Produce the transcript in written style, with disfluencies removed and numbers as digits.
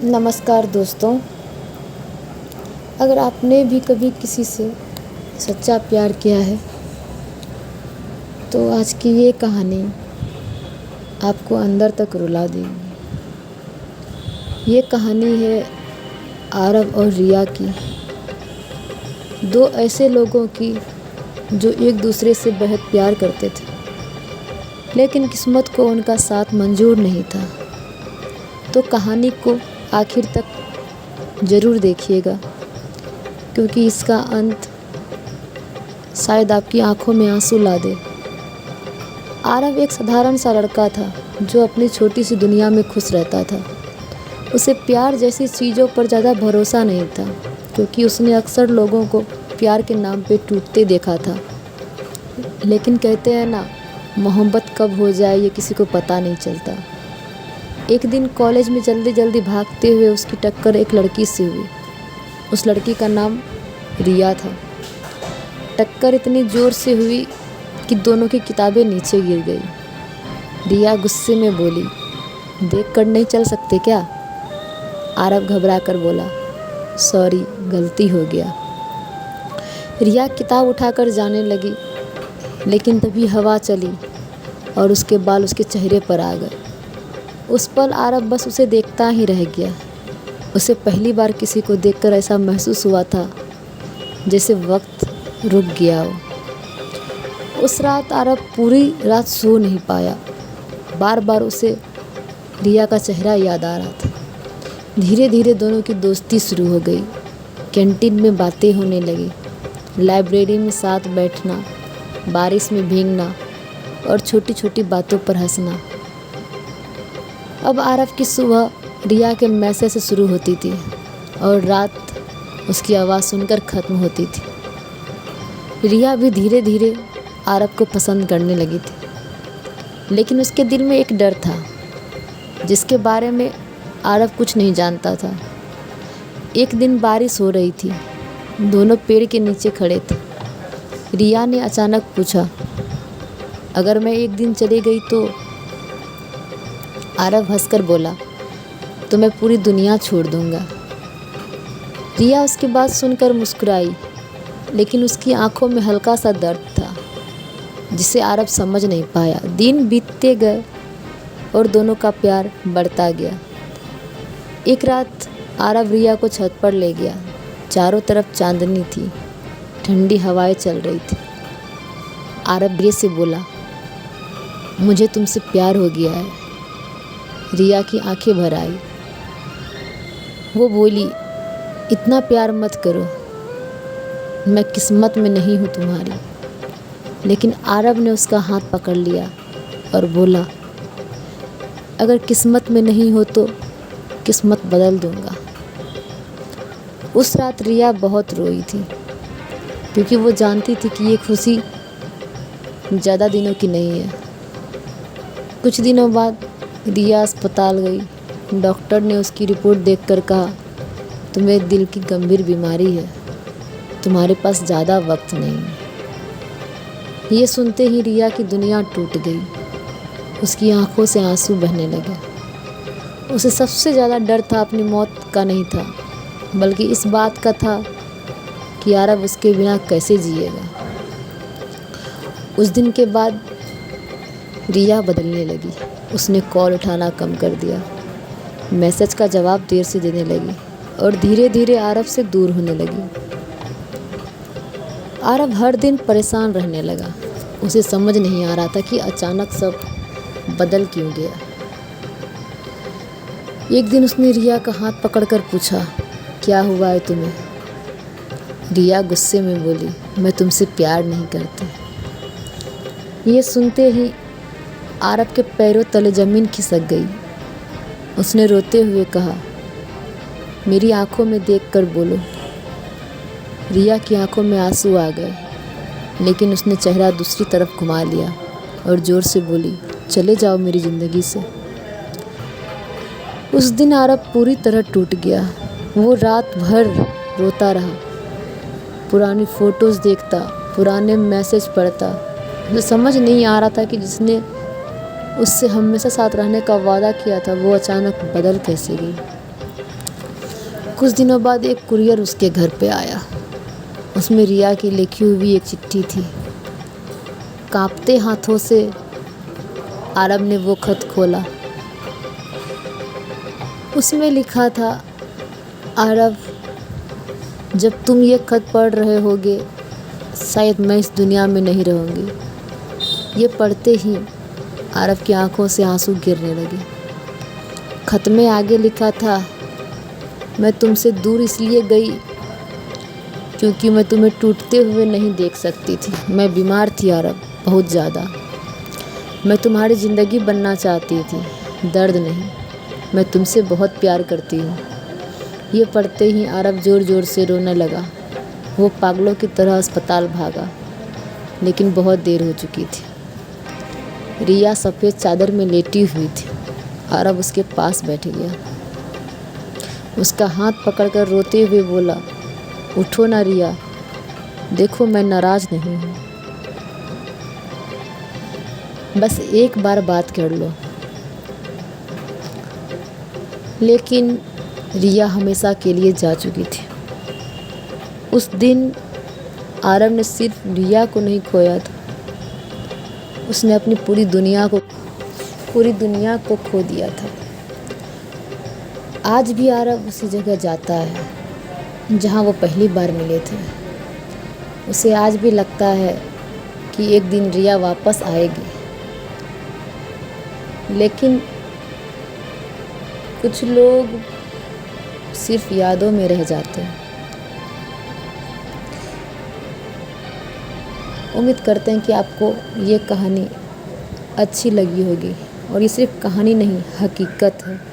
नमस्कार दोस्तों। अगर आपने भी कभी किसी से सच्चा प्यार किया है तो आज की ये कहानी आपको अंदर तक रुला देगी। ये कहानी है आरव और रिया की, दो ऐसे लोगों की जो एक दूसरे से बेहद प्यार करते थे, लेकिन किस्मत को उनका साथ मंजूर नहीं था। तो कहानी को आखिर तक ज़रूर देखिएगा, क्योंकि इसका अंत शायद आपकी आंखों में आंसू ला दे। आरव एक साधारण सा लड़का था जो अपनी छोटी सी दुनिया में खुश रहता था। उसे प्यार जैसी चीज़ों पर ज़्यादा भरोसा नहीं था, क्योंकि उसने अक्सर लोगों को प्यार के नाम पे टूटते देखा था। लेकिन कहते हैं ना, मोहब्बत कब हो जाए ये किसी को पता नहीं चलता। एक दिन कॉलेज में जल्दी जल्दी भागते हुए उसकी टक्कर एक लड़की से हुई। उस लड़की का नाम रिया था। टक्कर इतनी ज़ोर से हुई कि दोनों की किताबें नीचे गिर गई। रिया गुस्से में बोली, देख कर नहीं चल सकते क्या? आरव घबरा कर बोला, सॉरी, गलती हो गया। रिया किताब उठाकर जाने लगी, लेकिन तभी हवा चली और उसके बाल उसके चेहरे पर आ गए। उस पल आरव बस उसे देखता ही रह गया। उसे पहली बार किसी को देखकर ऐसा महसूस हुआ था जैसे वक्त रुक गया हो। उस रात आरव पूरी रात सो नहीं पाया। बार बार उसे रिया का चेहरा याद आ रहा था। धीरे धीरे दोनों की दोस्ती शुरू हो गई। कैंटीन में बातें होने लगी, लाइब्रेरी में साथ बैठना, बारिश में भीगना और छोटी छोटी बातों पर हंसना। अब आरव की सुबह रिया के मैसेज से शुरू होती थी और रात उसकी आवाज़ सुनकर ख़त्म होती थी। रिया भी धीरे धीरे आरव को पसंद करने लगी थी, लेकिन उसके दिल में एक डर था जिसके बारे में आरव कुछ नहीं जानता था। एक दिन बारिश हो रही थी, दोनों पेड़ के नीचे खड़े थे। रिया ने अचानक पूछा, अगर मैं एक दिन चली गई तो? आरव हंसकर बोला, तो मैं पूरी दुनिया छोड़ दूंगा। रिया उसकी बात सुनकर मुस्कुराई, लेकिन उसकी आंखों में हल्का सा दर्द था जिसे आरव समझ नहीं पाया। दिन बीतते गए और दोनों का प्यार बढ़ता गया। एक रात आरव रिया को छत पर ले गया। चारों तरफ चांदनी थी, ठंडी हवाएं चल रही थी। आरव रिया से बोला, मुझे तुमसे प्यार हो गया है। रिया की आंखें भर आई। वो बोली, इतना प्यार मत करो, मैं किस्मत में नहीं हूँ तुम्हारी। लेकिन आरव ने उसका हाथ पकड़ लिया और बोला, अगर किस्मत में नहीं हो तो किस्मत बदल दूंगा। उस रात रिया बहुत रोई थी, क्योंकि वो जानती थी कि ये खुशी ज़्यादा दिनों की नहीं है। कुछ दिनों बाद रिया अस्पताल गई। डॉक्टर ने उसकी रिपोर्ट देखकर कहा, तुम्हें दिल की गंभीर बीमारी है, तुम्हारे पास ज़्यादा वक्त नहीं है। ये सुनते ही रिया की दुनिया टूट गई। उसकी आंखों से आंसू बहने लगे। उसे सबसे ज़्यादा डर था अपनी मौत का नहीं था, बल्कि इस बात का था कि आरव उसके बिना कैसे जिएगा। उस दिन के बाद रिया बदलने लगी। उसने कॉल उठाना कम कर दिया, मैसेज का जवाब देर से देने लगी और धीरे धीरे आरव से दूर होने लगी। आरव हर दिन परेशान रहने लगा। उसे समझ नहीं आ रहा था कि अचानक सब बदल क्यों गया। एक दिन उसने रिया का हाथ पकड़कर पूछा, क्या हुआ है तुम्हें? रिया गुस्से में बोली, मैं तुमसे प्यार नहीं करती। ये सुनते ही आरव के पैरों तले ज़मीन खिसक गई। उसने रोते हुए कहा, मेरी आंखों में देखकर बोलो। रिया की आंखों में आंसू आ गए, लेकिन उसने चेहरा दूसरी तरफ घुमा लिया और ज़ोर से बोली, चले जाओ मेरी ज़िंदगी से। उस दिन आरव पूरी तरह टूट गया। वो रात भर रोता रहा, पुरानी फ़ोटोज़ देखता, पुराने मैसेज पढ़ता। उसे समझ नहीं आ रहा था कि जिसने उससे हमेशा साथ रहने का वादा किया था वो अचानक बदल कैसे गई। कुछ दिनों बाद एक कुरियर उसके घर पे आया। उसमें रिया की लिखी हुई एक चिट्ठी थी। कांपते हाथों से आरब ने वो खत खोला। उसमें लिखा था, आरब, जब तुम ये खत पढ़ रहे होगे शायद मैं इस दुनिया में नहीं रहूँगी। ये पढ़ते ही आरब की आंखों से आंसू गिरने लगे। खत में आगे लिखा था, मैं तुमसे दूर इसलिए गई क्योंकि मैं तुम्हें टूटते हुए नहीं देख सकती थी। मैं बीमार थी आरब, बहुत ज़्यादा। मैं तुम्हारी ज़िंदगी बनना चाहती थी, दर्द नहीं। मैं तुमसे बहुत प्यार करती हूँ। ये पढ़ते ही आरब ज़ोर ज़ोर से रोने लगा। वो पागलों की तरह अस्पताल भागा, लेकिन बहुत देर हो चुकी थी। रिया सफ़ेद चादर में लेटी हुई थी। आरब उसके पास बैठ गया। उसका हाथ पकड़कर रोते हुए बोला, उठो ना रिया, देखो मैं नाराज़ नहीं हूँ, बस एक बार बात कर लो। लेकिन रिया हमेशा के लिए जा चुकी थी। उस दिन आरब ने सिर्फ रिया को नहीं खोया था, उसने अपनी पूरी दुनिया को खो दिया था। आज भी आरब उसी जगह जाता है जहाँ वो पहली बार मिले थे। उसे आज भी लगता है कि एक दिन रिया वापस आएगी, लेकिन कुछ लोग सिर्फ यादों में रह जाते हैं। उम्मीद करते हैं कि आपको ये कहानी अच्छी लगी होगी, और ये सिर्फ कहानी नहीं, हकीकत है।